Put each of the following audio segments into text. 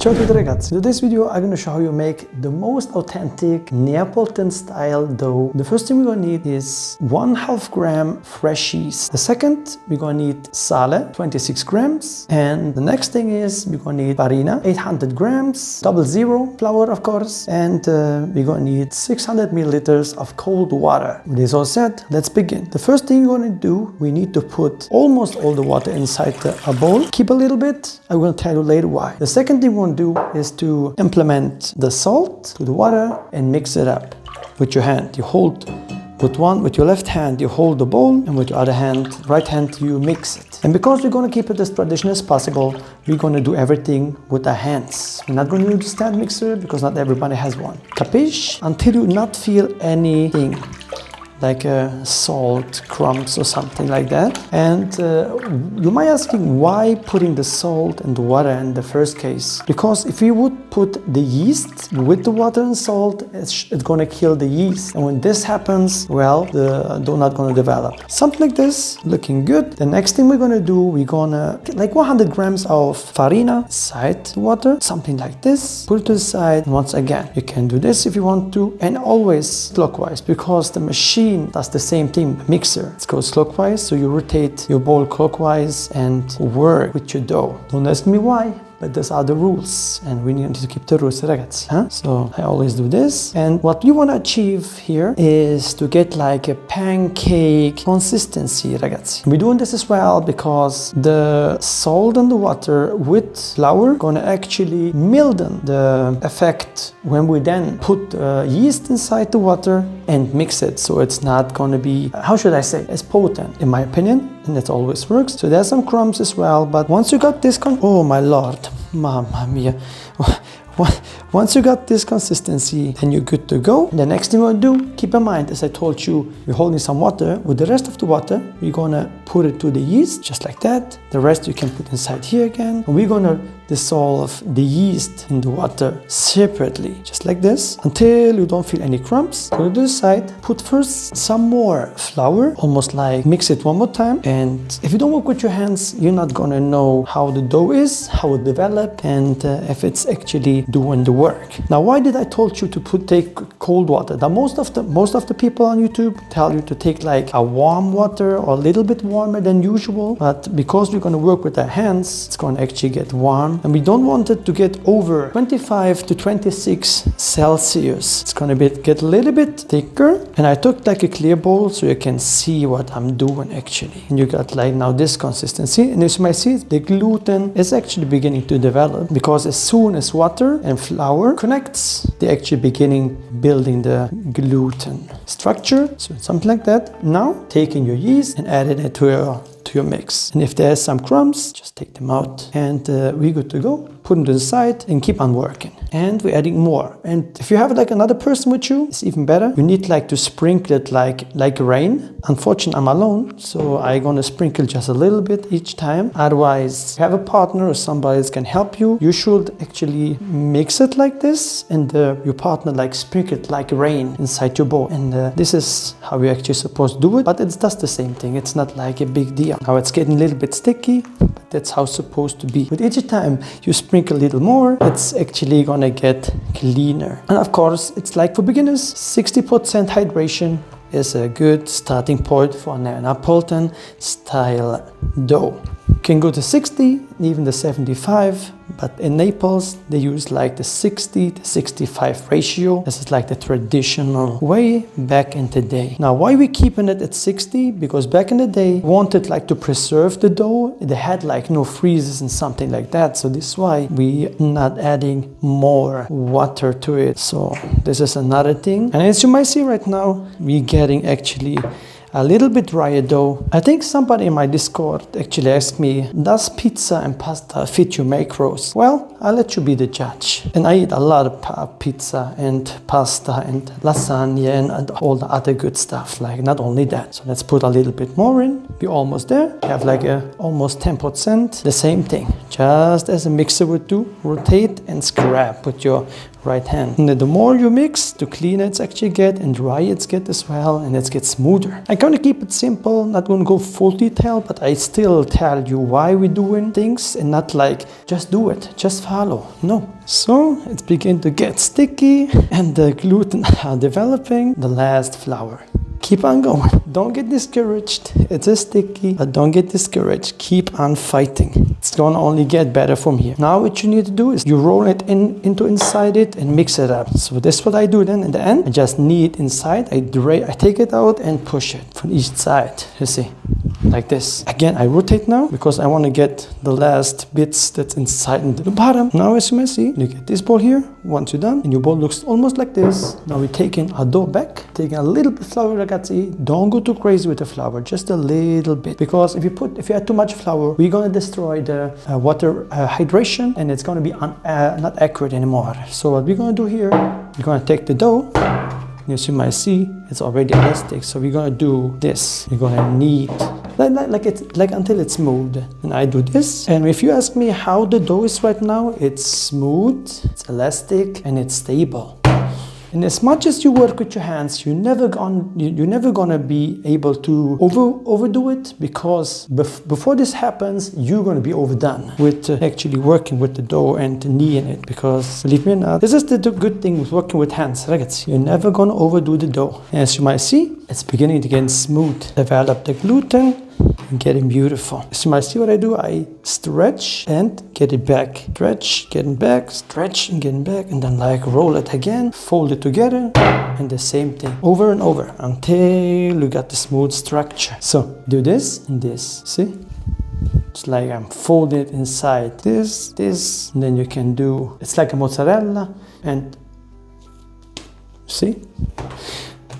Ciao a tutti ragazzi, in today's video I'm going to show how you make the most authentic Neapolitan style dough. The first thing we're going to need is 1/2 gram fresh yeast. The second, we're going to need sale, 26 grams. And the next thing is we're going to need farina, 800 grams, 00 flour of course. And we're going to need 600 milliliters of cold water. With this all set, let's begin. The first thing you're going to do, we need to put almost all the water inside a bowl. Keep a little bit, I'm going to tell you later why. The second thing we're do is to implement the salt to the water and mix it up with your hand. You hold with your left hand you hold the bowl, and with your other hand, right hand, you mix it. And because we're going to keep it as traditional as possible, we're going to do everything with our hands. We're not going to use the stand mixer because not everybody has one. Capiche? Until you not feel anything like salt, crumbs or something like that. And you might asking why putting the salt and the water in the first case? Because if you would put the yeast with the water and salt, it's gonna kill the yeast. And when this happens, well, the dough not gonna develop. Something like this, looking good. The next thing we're gonna do, we're gonna get like 100 grams of farina, side the water, something like this. Put it to the side. And once again, you can do this if you want to, and always clockwise, because the machine does the same thing. The mixer, it goes clockwise, so you rotate your bowl clockwise and work with your dough. Don't ask me why, but those are the rules, and we need to keep the rules, ragazzi. So I always do this, and what we want to achieve here is to get like a pancake consistency, ragazzi. We're doing this as well because the salt and the water with flour gonna actually milden the effect when we then put yeast inside the water and mix it, so it's not gonna be, how should I say, as potent, in my opinion. And it always works. So there's some crumbs as well, but once you got this oh my lord, mamma mia. Once you got this consistency, then you're good to go. The next thing we're gonna do, keep in mind, as I told you, we're holding some water. With the rest of the water, we're gonna put it to the yeast, just like that. The rest you can put inside here again. And we're gonna dissolve the yeast in the water separately, just like this, until you don't feel any crumbs. Put it to the side. Put first some more flour, almost like mix it one more time. And if you don't work with your hands, you're not gonna know how the dough is, how it develops, and if it's actually doing the work. Now, why did I told you to take cold water? Now, most of the people on YouTube tell you to take like a warm water or a little bit warmer than usual, but because we're gonna work with our hands, it's gonna actually get warm. And we don't want it to get over 25 to 26 Celsius. It's gonna get a little bit thicker. And I took like a clear bowl so you can see what I'm doing actually. And you got like now this consistency. And as you might see, the gluten is actually beginning to develop, because as soon as water and flour connects, they're actually beginning building the gluten structure. So something like that. Now taking your yeast and adding it to your mix. And if there's some crumbs, just take them out, and we're good to go. Put them to the side and keep on working. And we're adding more. And if you have like another person with you, it's even better. You need like to sprinkle it like rain. Unfortunately, I'm alone, so I'm gonna sprinkle just a little bit each time. Otherwise, if you have a partner or somebody that can help you, you should actually mix it like this, and your partner like sprinkle it like rain inside your bowl. And this is how you're actually supposed to do it, but it does the same thing. It's not like a big deal. Now it's getting a little bit sticky, but that's how it's supposed to be. But each time you sprinkle a little more, it's actually gonna get cleaner. And of course, it's like for beginners, 60% hydration is a good starting point for a Neapolitan style dough. You can go to 60, even the 75, but in Naples, they use like the 60 to 65 ratio. This is like the traditional way back in the day. Now, why we keeping it at 60? Because back in the day, we wanted like to preserve the dough. They had like no freezers and something like that. So this is why we not adding more water to it. So this is another thing. And as you might see right now, we're getting actually a little bit drier dough. I think somebody in my Discord actually asked me, does pizza and pasta fit your macros? Well, I'll let you be the judge. And I eat a lot of pizza and pasta and lasagna and all the other good stuff, like not only that. So let's put a little bit more in. We're almost there. We have like almost 10%. The same thing, just as a mixer would do. Rotate and scrap with your right hand. And the more you mix, the cleaner it's actually get and dry it's get as well, and it gets smoother. I'm gonna keep it simple, not gonna go full detail, but I still tell you why we're doing things and not like just do it, just follow. No. So it's beginning to get sticky and the gluten are developing. The last flour. Keep on going. Don't get discouraged. It is sticky, but don't get discouraged. Keep on fighting. It's gonna only get better from here. Now what you need to do is you roll it into inside it and mix it up. So that's what I do then in the end. I just knead inside. I take it out and push it from each side. You see, like this. Again, I rotate now because I want to get the last bits that's inside into the bottom. Now as you may see, you get this bowl here. Once you're done, and your bowl looks almost like this. Now we're taking our dough back, taking a little bit of flour, ragazzi. Don't go too crazy with the flour, just a little bit, because if you add too much flour, we're gonna destroy the water hydration, and it's gonna be not accurate anymore. So what we're gonna do here, we're gonna take the dough. As you might see, it's already elastic. So we're gonna do this. We're gonna knead like until it's smooth. And I do this. And if you ask me how the dough is right now, it's smooth, it's elastic, and it's stable. And as much as you work with your hands, you're never gonna be able to overdo it, because before this happens, you're gonna be overdone with actually working with the dough and kneading it. Because believe me or not, this is the good thing with working with hands, ragazzi. You're never gonna overdo the dough. As you might see, it's beginning to get smooth. Develop the gluten and getting beautiful. So you might see what I do. I stretch and get it back. Stretch, getting back, stretch and getting back, and then like roll it again, fold it together, and the same thing over and over until you got the smooth structure. So do this and this. See? It's like I'm folding it inside this, and then you can do, it's like a mozzarella, and see?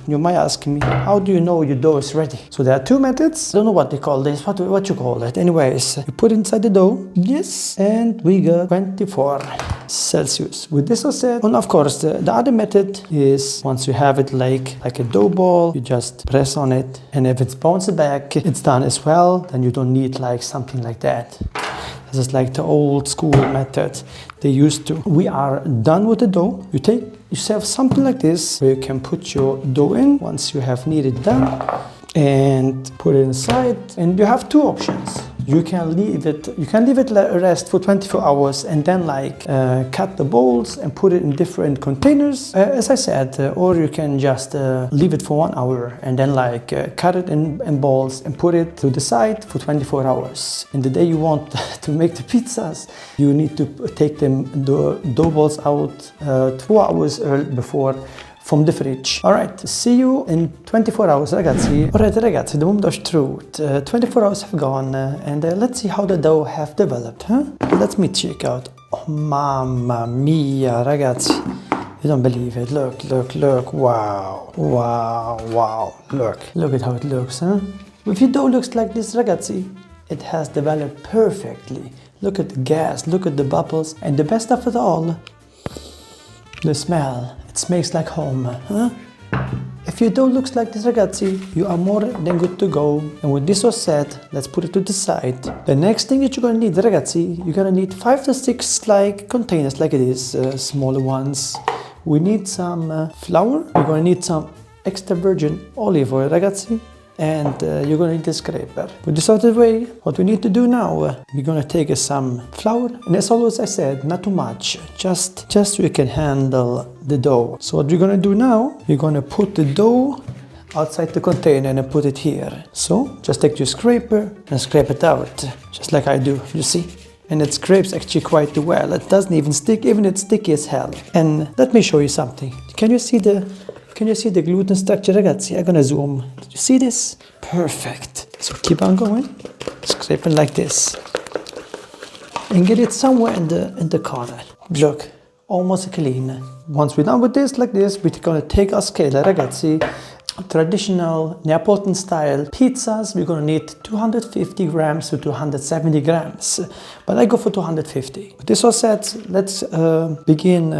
You might ask me, how do you know your dough is ready? So there are two methods. I don't know what they call this, what you call it. Anyways, you put it inside the dough. Yes, and we got 24 Celsius. With this said, and of course, the other method is once you have it like a dough ball, you just press on it, and if it's bounced back, it's done as well. Then you don't need like something like that. This is like the old school method they used to. We are done with the dough. You have something like this where you can put your dough in once you have kneaded done and put it inside. And you have two options. You can leave it rest for 24 hours and then like cut the bowls and put it in different containers, as I said, or you can just leave it for 1 hour and then like cut it in balls and put it to the side for 24 hours. And the day you want to make the pizzas, you need to take the dough balls out 2 hours before from the fridge. Alright, see you in 24 hours, ragazzi. Alright, ragazzi, the moment of truth. 24 hours have gone, and let's see how the dough have developed, huh? Let me check out. Oh, mamma mia, ragazzi. You don't believe it. Look, look, look. Wow. Wow, wow. Look at how it looks, huh? If your dough looks like this, ragazzi, it has developed perfectly. Look at the gas, look at the bubbles, and the best of it all, the smell. It smells like home, huh? If your dough looks like this, ragazzi, you are more than good to go. And with this all said, let's put it to the side. The next thing that you're gonna need, ragazzi, you're gonna need 5 to 6 like containers like it is, smaller ones. We need some flour. We're gonna need some extra virgin olive oil, ragazzi. And you're gonna need a scraper. With this out of the way, what we need to do now, we're gonna take some flour, and as always I said, not too much, just so you can handle the dough. So what we're gonna do now, we're gonna put the dough outside the container and put it here. So just take your scraper and scrape it out, just like I do, you see? And it scrapes actually quite well. It doesn't even stick, even it's sticky as hell. And let me show you something. Can you see the gluten structure, ragazzi? I'm gonna zoom. Did you see this? Perfect. So keep on going, scraping like this, and get it somewhere in the corner. Look, almost clean. Once we're done with this, like this, we're gonna take our scale, ragazzi. Traditional Neapolitan style pizzas, we're gonna need 250 grams to 270 grams, but I go for 250. With this all said, let's begin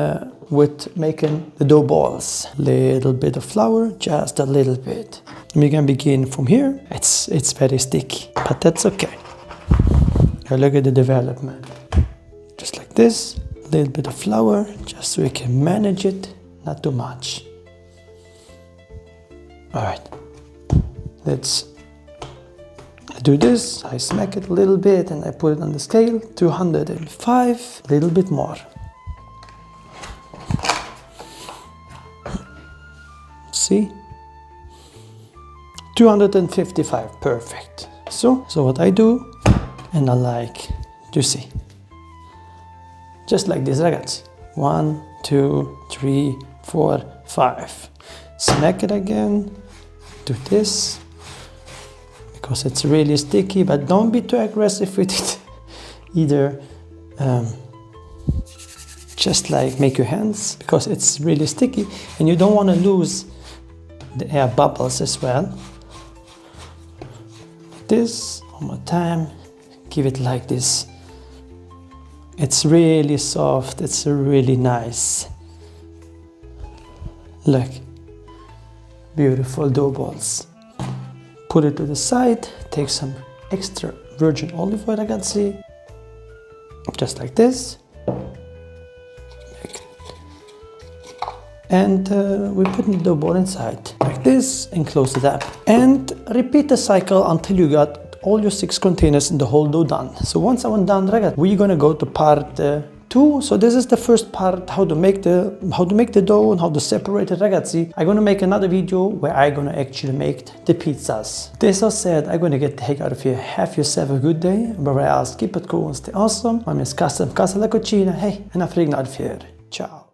with making the dough balls. Little bit of flour, just a little bit. And we can begin from here. It's very sticky, but that's okay. Now look at the development. Just like this, a little bit of flour, just so we can manage it, not too much. All right, let's do this. I smack it a little bit and I put it on the scale, 205, a little bit more. See? 255, perfect. So what I do, and I like to see. Just like this, ragazzi. 1, 2, 3, 4, 5. Smack it again. Do this. Because it's really sticky, but don't be too aggressive with it. Either just like make your hands, because it's really sticky and you don't want to lose the air bubbles as well. This, one more time, give it like this. It's really soft, it's really nice. Look, beautiful dough balls. Put it to the side, take some extra virgin olive oil, ragazzi. Just like this. And we put the dough ball inside, like this, and close it up. And repeat the cycle until you got all your 6 containers and the whole dough done. So once I'm done, ragazzi, we're gonna go to part 2. So this is the first part, how to make the dough and how to separate it, ragazzi. I'm gonna make another video where I'm gonna actually make the pizzas. This all said, I'm gonna get the heck out of here. Have yourself a good day. Wherever else, keep it cool and stay awesome. My name is Casa la Cucina. Hey, and I'm freaking out of here. Ciao.